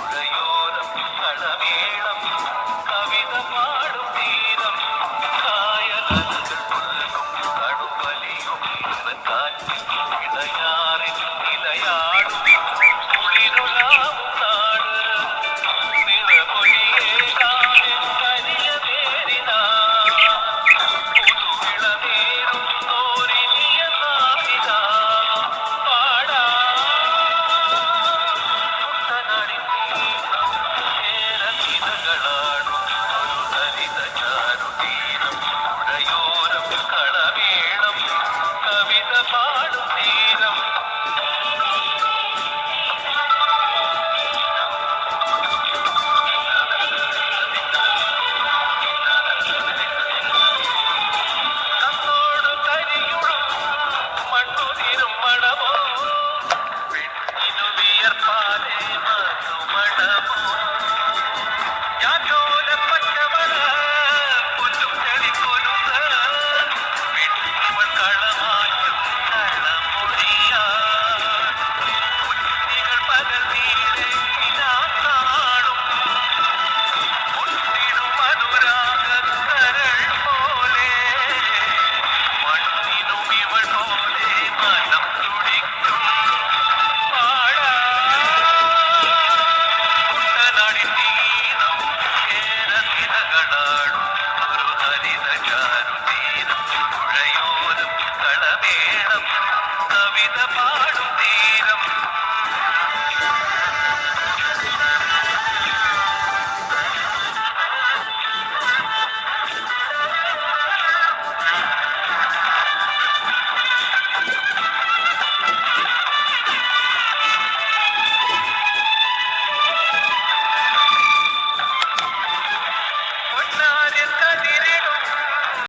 പുഴയോരം കളമേളം കവിത പാടും തീരം കായലകൾ പുൽകും കടുവലിയും കാറ്റിൽ ഇളയാറിൽ നിലയാടും കുളിരുലാവും നാട് നിറമൊഴിയേകാതെ കരിയ നേരിനാ പുതുവിളനേരും തോരിനിയ സാരിതാ പാടാ കുട്ടനാടിൻ ചേരനിരകളാടും ഒരു ഹരിത ചാരുതീരം പുഴയോരം കളമേളം കവിത പാടും തീരം തന്നോടു കരിയുളും മണ്ണുതിരും മണമോ പെണ്ണിനു വിയർപ്പാലേ മധുമണമോ